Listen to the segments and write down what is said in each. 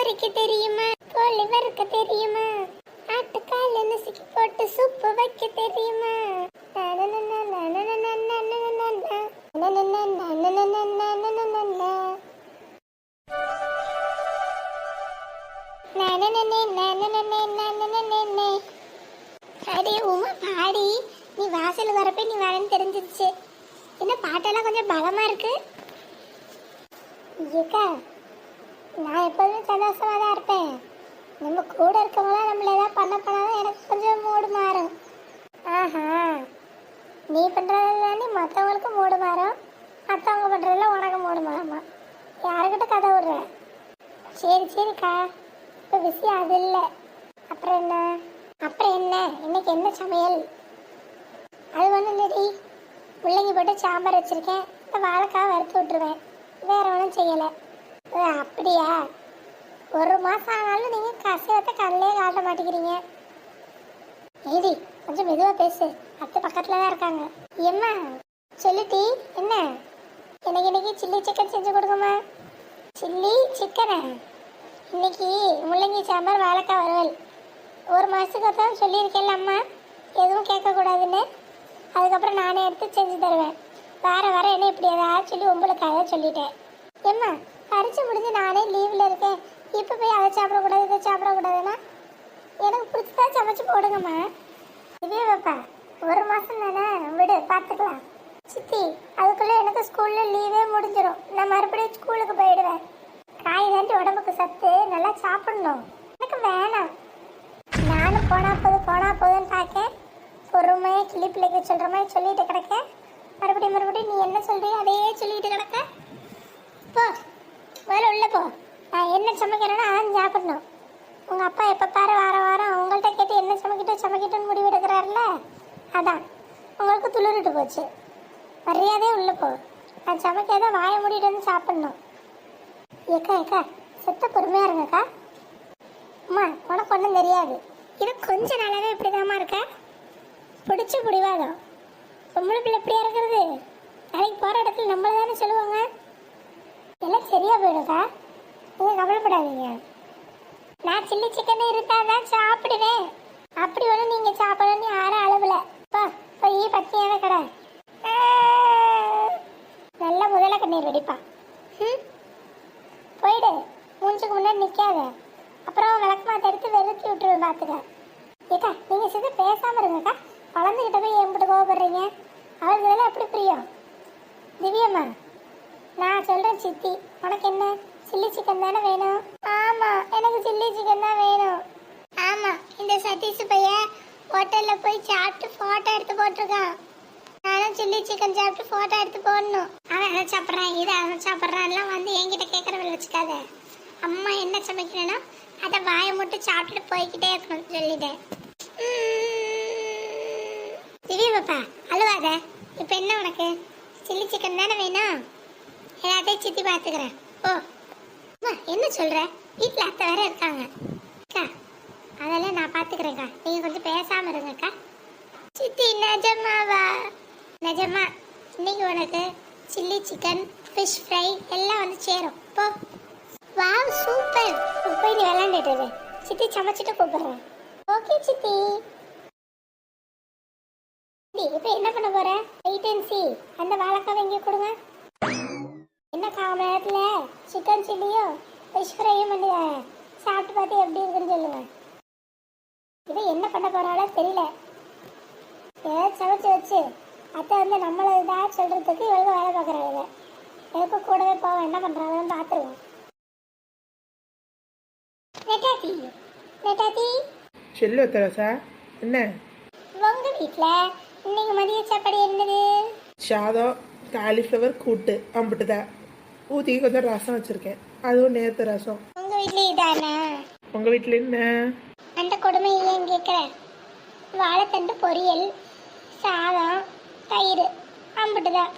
பொரிக்க தெரியுமா? கோழி வறுக்க தெரியுமா? ஆட்டுக்கால் நசுக்கி போட்டு சூப்பு வைக்க தெரியுமா? அடே உமா பாடி, நீ வாசல் வரப்ப நீ வரேன்னு தெரிஞ்சிருச்சு. என்ன பாட்டெல்லாம் கொஞ்சம் பலமா இருக்கு. ஏக்கா, நான் எப்போதுமே சந்தோஷமா தான் இருப்பேன். நம்ம கூட இருக்கவங்களாம் நம்மள ஏதாவது பண்ணாதான் எனக்கு கொஞ்சம் மூடு மாறும். ஆஹா, நீ பண்றதுல மற்றவங்களுக்கு மூடு மாறும், மற்றவங்க பண்றதுல உனக்கு மூடு மாறுமா? யாருக்கிட்ட கதை விடுற? சரி சரிக்கா, இப்போ விஷயம் அது இல்லை. அப்புறம் என்ன? இன்னைக்கு என்ன சமையல்? அது ஒன்றும் இல்லடி, முள்ளங்கி போட்டு சாம்பார் வச்சிருக்கேன். இந்த வாழைக்காய் வறுத்து விட்டுருவேன், வேற ஒன்றும் செய்யலை. அப்படியா? ஒரு மாதம் ஆனாலும் நீங்கள் கசவத்தை கல்லே காட்ட மாட்டேங்கிறீங்க. ஏடி கொஞ்சம் மெதுவாக பேசு, அத்தை பக்கத்தில் தான் இருக்காங்க. எம்மா சொல்லிட்டி என்ன? இன்னைக்கு சில்லி சிக்கன் செஞ்சு கொடுங்கம்மா. சில்லி சிக்கனா? இன்னைக்கு முள்ளங்கி சாம்பார் வாழைக்காய் வறுவல். ஒரு மாதத்துக்கு தான் சொல்லியிருக்கேன்ல அம்மா, எதுவும் கேட்கக்கூடாதுன்னு. அதுக்கப்புறம் நானே எடுத்து செஞ்சு தருவேன். வர என்ன இப்படி ஏதாவது சொல்லி உங்களுக்காக சொல்லிட்டேன். ஏம்மா பரிச்சு முடிஞ்சு நானே லீவில் இருக்கேன், இப்போ போய் அதை சாப்பிடக்கூடாது இதை சாப்பிடக்கூடாதுன்னா எனக்கு பிடிச்சதா சமைச்சு போடுங்கம்மா. இதே வைப்பா, ஒரு மாதம் தானே விடு, பார்த்துக்கலாம். சித்தி அதுக்குள்ளே எனக்கு ஸ்கூலில் லீவே முடிஞ்சிடும். நான் மறுபடியும் ஸ்கூலுக்கு போயிடுவேன். காய் தாண்டி உடம்புக்கு சத்து, நல்லா சாப்பிடணும். எனக்கு வேணாம். நானும் போனா போதுன்னு பார்க்கேன். பொறுமையாக கிளி பிள்ளைக்கு சொல்கிற மாதிரி சொல்லிட்டு கிடக்க. மறுபடியும் நீ என்ன சொல்றியோ அதையே சொல்லிட்டு கிடக்க. போ வேலை உள்ள போ. நான் என்ன சமைக்கிறேன்னா அதான் சாப்பிடணும். உங்கள் அப்பா எப்போ பாரு வாரம் உங்கள்கிட்ட கேட்டு என்ன சமைக்கட்டும்னு முடிவு எடுக்கிறாருல்ல, அதான் உங்களுக்கு துளிரிட்டு போச்சு. மரியாதையே உள்ள போ. நான் சமைக்காத வாயை மூடிட்டு வந்து சாப்பிடணும். ஏக்கா செத்த பொறுமையாக இருங்கக்கா. அம்மா உனக்கு ஒன்றும் தெரியாது, இது கொஞ்ச நாளாவே இப்படிதாம்மா இருக்க. பிடிச்ச பிடிவாதம். பொம்பளை பிள்ளை எப்படியா இருக்கிறது? நாளைக்கு போகிற இடத்துல நம்மள தானே சொல்லுவாங்க. எல்லாம் சரியா போயிடுக்கா, நீங்கள் கவலைப்படாதீங்க. நான் சில்லி சிக்கன் இருந்தால் தான் சாப்பிடுவேன். அப்படி ஒன்றும் நீங்கள் சாப்பிடணும்னு யாரும் அளவில் போய் பத்தியாவே கடை நல்லா முதல்ல கண்ணீர் வெடிப்பா. போயிடு, மூஞ்சுக்கு முன்னாடி நிற்காத. அப்புறம் விளக்கு மாற்ற எடுத்து வெறுத்தி விட்டுருவேன், பார்த்துக்க. ஏக்கா நீங்கள் சித்த பேசாமல் இருங்கக்கா. குழந்தைகிட்ட போய் எம்பிட்டு கோவப்படுறீங்க? அவளுக்கு வேலை எப்படி புரியும்? திவ்யம்மா நான் சொல்கிறேன் சித்தி, உனக்கு என்ன சில்லி சிக்கன் தானே வேணும்? ஆமாம், எனக்கு சில்லி சிக்கன் தான் வேணும். ஆமாம், இந்த சதீஷ் பையன் ஹோட்டலில் போய் சாப்பிட்டு ஃபோட்டோ எடுத்து போட்டிருக்கான். நானும் சில்லி சிக்கன் சாப்பிட்டு ஃபோட்டோ எடுத்து போடணும். அவன் அதை சாப்பிட்றான் இதை அதை சாப்பிட்றான்லாம் வந்து என்கிட்ட கேட்குறவங்க வச்சுக்காத. அம்மா என்ன சமைக்கிறேன்னா அதை வாயை மட்டும் சாப்பிட்டுட்டு போய்கிட்டே இருக்கணும் சொல்லிட்டேன். திவ்யா பாப்பா அழுவாத. இப்போ என்ன உனக்கு சில்லி சிக்கன் தானே வேணும்? எல்லாத்தையும் சித்தி பார்த்துக்கிறேன். ஓ அம்மா என்ன சொல்கிற? வீட்டில் அத்தை வேற இருக்காங்க. அக்கா அதெல்லாம் நான் பார்த்துக்கிறேங்க்கா, நீங்கள் கொஞ்சம் பேசாமல் இருங்கக்கா. சித்தி நிஜமாவா? நிஜமா இன்னைக்கு உனக்கு சில்லி சிக்கன் ஃபிஷ் ஃப்ரை எல்லாம் வந்து சேரும். போ. Wow super. போய் நீ விளாண்டுட்டு சித்தி சமைச்சிட்டு கூப்பிடுறேன். ஓகே சித்தி. இப்போ என்ன பண்ண போற? வெயிட் அண்ட் சீ. அந்த வாழைக்காவை இங்கே கொடுங்க. என்ன கால் மணி நேரத்தில் சிக்கன் சில்லியோ ஃபிஷ் ஃப்ரையும் பண்ணி சாப்பிட்டு பார்த்து எப்படி இருக்குன்னு சொல்லுங்க. இவன் என்ன பண்ண போறாளோ தெரியல. ஏதாவது சமைச்சு வச்சு அத்தை வந்து நம்மளை இதாக சொல்றதுக்கு இவளுக்கு வேலை பார்க்குறாங்க. எதுக்கு கூடவே போவோம், என்ன பண்ணுறாங்கன்னு பார்த்துருவோம். நெட்டாத்தி செல்லு தெரசா, என்ன உங்க வீட்ல இன்னைக்கு மதிய சாப்பாடு என்னது? சாதம் காலிஃப்ளவர் கூட்டு அம்பிட்டுதான். ஊற்றி கொஞ்சம் ரசம் வச்சிருக்கேன், அதுவும் நேற்று ரசம். உங்க வீட்ல இதானா? உங்க வீட்டில் என்ன? அந்த கொடுமை இல்லைன்னு கேட்குறேன். வாழைத்தண்டு பொரியல், சாதம், தயிர் அம்பிட்டுதான்.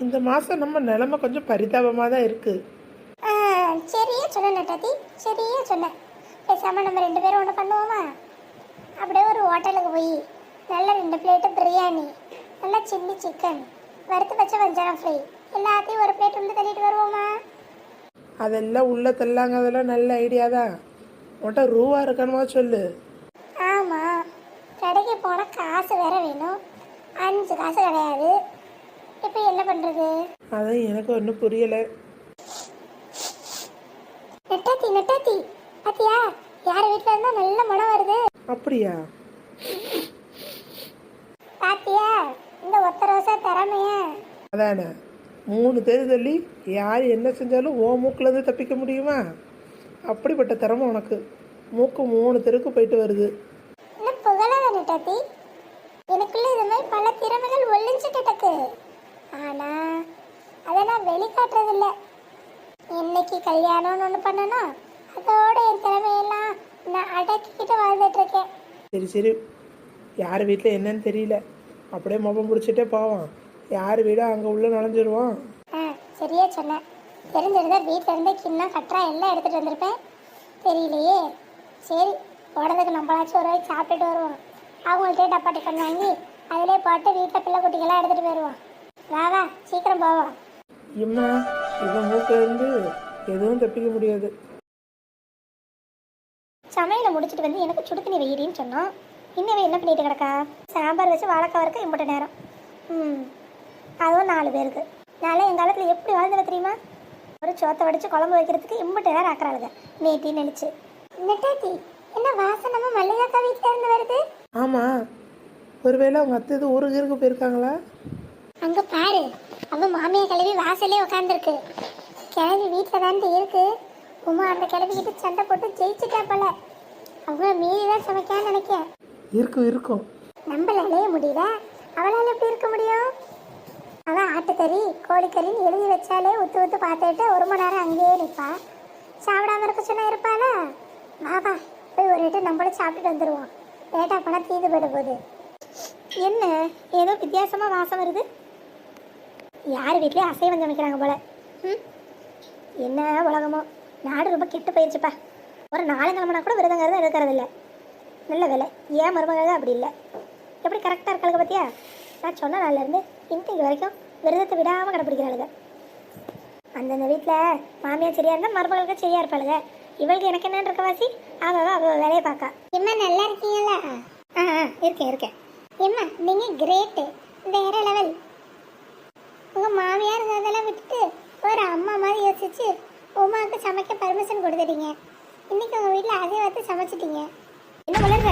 இந்த மாதம் நம்ம நிலைமை கொஞ்சம் பரிதாபமாக தான் இருக்கு. சரியா சொன்ன நட்டாத்தி, சரியா சொன்ன. பேசாமல் நம்ம 2 பேரும் ஒன்று பண்ணுவோமா? அப்படியே ஒரு ஹோட்டலுக்கு போய் நல்ல 2 பிளேட்டு பிரியாணி, நல்லா சில்லி சிக்கன், வறுத்து வச்ச வஞ்சரம் ஃப்ரை எல்லாத்தையும் ஒரு பிளேட் உள்ள தள்ளிட்டு வருவோமா? அதெல்லாம் உள்ள தள்ளாங்க, அதெல்லாம் நல்ல ஐடியா தான். உன்கிட்ட ரூபா இருக்கணுமா சொல்லு. ஆமா, கடைக்கு போனா காசு வேற வேணும். 5 காசு கிடையாது. இப்போ என்ன பண்றது? அதான் எனக்கு ஒன்றும் புரியலை. நெட்டாத்தி நெட்டாத்தி, பாத்தியா யார் வீட்டுல இருந்தா நல்ல மனம் வருது. அப்படியா? பாத்தியா இந்த ஒத்த ரோசா திறமைய? அதானே, 3 தெரு தள்ளி யார் என்ன செஞ்சாலும் ஓ மூக்குலேருந்து தப்பிக்க முடியுமா? அப்படிப்பட்ட திறமை உனக்கு. மூக்கு 3 தெருக்கு போயிட்டு வருது. என்ன புகழாத நெட்டாத்தி, எனக்குள்ள இது மாதிரி பல திறமைகள் ஒளிஞ்சிட்டு இருக்கு. ஆனா அதை நான் வெளிக்காட்டுறதில்ல. என்னைக்கு கல்யாணம்னு ஒன்று பண்ணணும், அதோட என் திறமையெல்லாம் நான் அடக்கிக்கிட்டு வாழ்ந்துட்டு இருக்கேன். சரி சரி, யார் வீட்டில் என்னன்னு தெரியல, அப்படியே மொபம் பிடிச்சிட்டே போவான். யார் வீடோ அங்கே உள்ள நுழைஞ்சிருவான். சரியா சொன்னேன். தெரிஞ்சிருந்தா வீட்டில் இருந்தே கிண்ணம் கட்டுறா எல்லாம் எடுத்துகிட்டு வந்திருப்பேன். தெரியலையே. சரி, போடுறதுக்கு நம்மளாச்சும் ஒரு வாய் சாப்பிட்டுட்டு வருவோம். அவங்கள்ட்டே டப்பா டிஃபன் வாங்கி அதிலே போட்டு வீட்டில் பிள்ளை குட்டிகளாம் எடுத்துகிட்டு போயிடுவோம். வா வா, சீக்கிரம் போவோம். இம்மா, இவன் மூக்கிலேருந்து எதுவும் தப்பிக்க முடியாது. சமையலை முடிச்சுட்டு வந்து எனக்கு சுடுத்தண்ணி வெயிடின்னு சொன்னோம். இன்னவே என்ன பண்ணிட்டு கிடக்கா? சாம்பார் வச்சு வாழைக்காய் வரைக்கும் இம்பட்ட நேரம். அதுவும் 4 பேருக்கு. நாளை எங்கள் காலத்தில் எப்படி வாழ்ந்துட தெரியுமா? ஒரு சோத்தை வடித்து குழம்பு வைக்கிறதுக்கு இம்பட்ட நேரம் ஆக்குறாளுங்க. நேட்டி நெளிச்சு. நெட்டாத்தி, என்ன வாசனமும் மல்லிகாக்கா வீட்டில் இருந்து வருது? ஆமாம், ஒருவேளை அவங்க அத்தை எதுவும் ஊருக்கு இருக்க போயிருக்காங்களா? அங்கே பாரு, அவன் மாமியை கிளவி வாசலே உட்காந்துருக்கு. கிளவி வீட்டில் தான் இருக்கு. உமா அந்த கிளவிக்கிட்டு சண்டை போட்டு ஜெயிச்சுட்டா போல. அவங்க மீறி தான் சமைக்கான்னு நினைக்கிறேன். இருக்கும். நம்மளாலேயே முடியல, அவளால் எப்படி இருக்க முடியும்? அவன் ஆட்டுக்கறி கோழிக்கறின்னு எழுதி வச்சாலே ஊத்து ஊத்து பார்த்துட்டு 1 மணி நேரம் அங்கேயே நிற்பா. சாப்பிடாம இருக்க சொன்னா இருப்பாளா? வாபா, போய் ஒரு இட்டு நம்மளும் சாப்பிட்டுட்டு வந்துடுவோம். லேட்டா பணம் தீந்து போயிட போகுது. என்ன ஏதோ வித்தியாசமாக வாசம் வருது? யார் வீட்லேயும் அசைவம் சமைக்கிறாங்க போல. என்ன உலகமோ, நாடு ரொம்ப கெட்டு போயிடுச்சுப்பா. ஒரு 4 கிழமைனா கூட விரதங்கிறது இருக்கிறது இல்லை. நல்ல வேலை, ஏன் மருமகள் அப்படி இல்லை. எப்படி கரெக்டாக இருக்காளுங்க பார்த்தியா? நான் சொன்ன நாள்லேருந்து இன்றைக்கு வரைக்கும் விரதத்தை விடாமல் கடைப்பிடிக்கிறாளுங்க. அந்தந்த வீட்டில் மாமியார் சரியாக இருந்தால் மருமகளுக்கு சரியாக இருப்பாளுங்க. இவளுக்கு எனக்கு என்னன்னு இருக்க வாசி, அவள் வேலையை பார்க்கா. எம்மா நல்லா இருக்கீங்களா? இருக்கேன். எம்மா நீங்கள் கிரேட்டு, வேற லெவல். உங்கள் மாமியார் அதெல்லாம் விட்டுட்டு ஒரு அம்மா மாதிரி யோசிச்சு உமாவுக்கு சமைக்க பர்மிஷன் கொடுத்துட்டீங்க. இன்னைக்கு உங்கள் வீட்டில் அதே வார்த்தை சமைச்சிட்டீங்க. என்ன வளர்ற?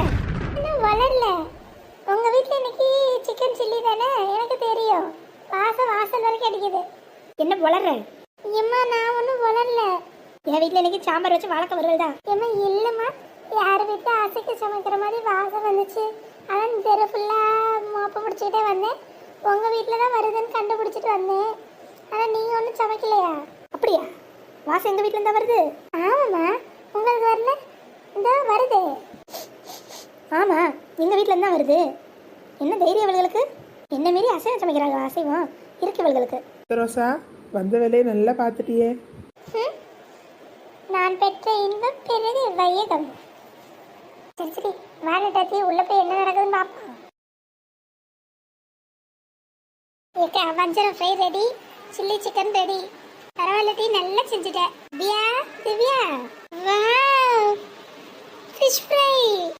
இன்னும் வளரல. உங்கள் வீட்டில் இன்னைக்கு சிக்கன் சில்லி தானே? எனக்கு தெரியும். வாசல் வரைக்கும் அடிக்குது. என்ன வளர்ற? எம்மா நான் ஒன்றும் வளரல. என் வீட்டில் இன்னைக்கு சாம்பார் வச்சு வாழைக்காய் வருவதா? எம்மா இல்லைம்மா, யார் வீட்டில் அசைக்கு சமைக்கிற மாதிரி வாசம் வந்துச்சு. அதான் தெரு ஃபுல்லாக மோப்பம் பிடிச்சிக்கிட்டே வந்தேன். உங்கள் வீட்டில் தான் வருதுன்னு கண்டுபிடிச்சிட்டு வந்தேன். ஆனால் நீங்கள் ஒன்றும் சமைக்கலையா? அப்படியா? வாசம் எங்கள் வீட்டில் இருந்தால் வருது? ஆமாம்மா, உங்களுக்கு வரல? இந்த வருது. ஆமாம், எங்கள் வீட்டில் இருந்தால் வருது. என்ன தைரியம் இவளுகளுக்கு? என்ன மாரி அசைவம் சமைக்கிறாங்க. அசைவம் இருக்கு இவளுகளுக்கு. ரோசா, வந்த வேலையை நல்லா பார்த்துட்டியே. நான் பெற்ற இன்பம் பெரிது வையகம். சரி வாடட்டாத்தி, உள்ள போய் என்ன நடக்குதுன்னு பார்ப்போம். ஏக்கா, வஞ்சரம் fry ready, chilli chicken ready. பரவாயில்ல டீ, நல்லா செஞ்சுட்டேன். Divya, wow, fish fry.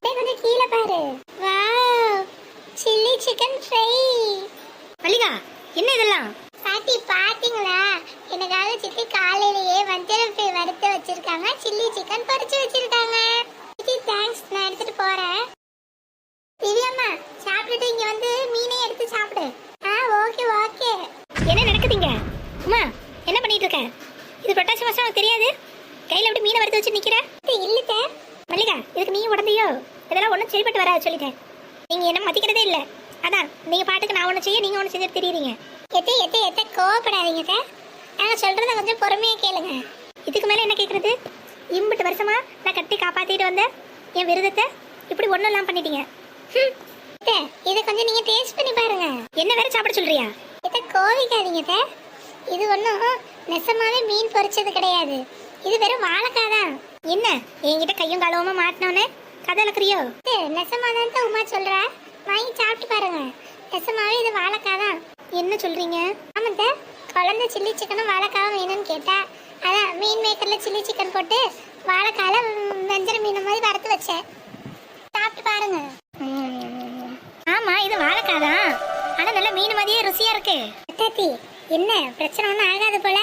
கொஞ்சம் கீழே பாரு. Wow, chilli chicken fry. Mallika, என்ன இதெல்லாம்? பாட்டி பாத்தீங்களா? எனக்காக சித்தி காலையிலேயே வஞ்சரம் ஃப்ரை வறுத்து வச்சிருக்காங்க, சில்லி சிக்கன் பொரிச்சு வச்சிருக்காங்க. சித்தி தேங்க்ஸ், நான் எடுத்துட்டு போறேன். திவ்யாம்மா, சாப்பிட்டுட்டு இங்க வந்து மீனே எடுத்து சாப்பிடு. ஓகே. என்ன நடக்குதுங்க? அம்மா, என்ன பண்ணிட்டு இருக்க? இது புரட்டாசி மாசம் உனக்கு தெரியாது? கையில எப்படி மீனை வறுத்து வச்சு நிக்கிற? இல்ல மல்லிகா, இதுக்கு நீ உடந்தையோ? இதெல்லாம் ஒன்றும் சரிப்பட்டு வராது சொல்லிட்டேன். நீங்க என்ன மதிக்கிறதே இல்லை. அதான் நீங்க பாட்டுக்கு நான் ஒன்று செய்ய, நீங்க ஒன்று செஞ்சுட்டு தெரியுறீங்க. எத்த கோவப்படாதீங்க சார். நாங்கள் சொல்றத கொஞ்சம் பொறுமையா கேளுங்க. இதுக்கு மேலே என்ன கேட்கறது? இம்புட்டு வருஷமா நான் கட்டி காப்பாத்திட்டு வந்தேன் என் விரதத்தை இப்படி ஒன்றும் எல்லாம் பண்ணிட்டீங்க. இதை கொஞ்சம் நீங்க டேஸ்ட் பண்ணி பாருங்க. என்ன வேற சாப்பிட சொல்றியா? கோவிக்காதீங்க. இது ஒன்றும் நெசமாவே மீன் பொரிச்சது கிடையாது. இது வெறும் வாழைக்காய் தான். என்ன என்கிட்ட கையும் காலவுமா மாட்டினோன்னு கதை இழக்கிறியோ? நெசமாதான் தான் உமா சொல்ற. வாங்கி சாப்பிட்டு பாருங்க. நெசமாவே இது வாழைக்காய் தான். என்ன சொல்றீங்க? ஆமாங்க, குழந்தை சில்லி சிக்கனும் வாழைக்காவும் வேணும்னு கேட்டா அதான் மீன் மேக்கரில் சில்லி சிக்கன் போட்டு வாழைக்கால வெஞ்சர மீன் மாதிரி வறுத்து வச்சேன். சாப்பிட்டு பாருங்க. ஆமா, இது வாழைக்காய் தான். ஆனா நல்ல மீன் மாதிரியே ருசியா இருக்கு. அத்தாத்தி, என்ன பிரச்சனை ஒன்றும் ஆகாது போல.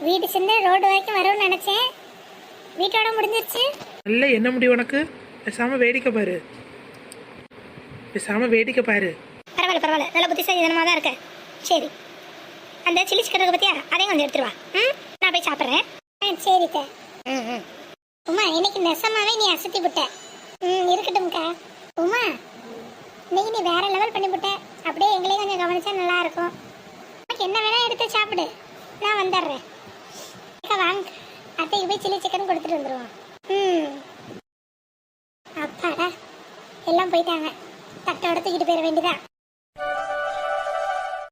வீடு சின்ன ரோடு வரைக்கும் வரும்னு நினைச்சேன். வீட்டோட முடிஞ்சிருச்சு. நல்ல என்ன முடியும் உனக்கு? பேசாம வேடிக்கை பாரு, பேசாம வேடிக்கை பாரு. பரவாயில்ல பரவாயில்ல, நல்ல புத்திசாலித்தனமாக தான் இருக்க. சரி, அந்த சில்லி சிக்கன் இருக்கு பத்தியா, அதையும் கொஞ்சம் எடுத்துருவா. நான் போய் சாப்பிட்றேன். சரி சார். உமா, இன்னைக்கு நெசமாவே நீ அசத்தி விட்ட. இருக்கட்டும்க்கா. உமா, இன்னைக்கு நீ வேற லெவல் பண்ணி விட்ட. அப்படியே எங்களையும் கொஞ்சம் கவனிச்சா நல்லா இருக்கும். உனக்கு என்ன வேணா எடுத்து சாப்பிடு, நான் வந்துடுறேன். அக்கா வாங்க, அத்தைக்கு போய் சில்லி சிக்கன் கொடுத்துட்டு வந்துடுவோம். அப்பாடா, எல்லாம் போயிட்டாங்க. தட்டோட தூக்கிட்டு போயிட வேண்டியதான்.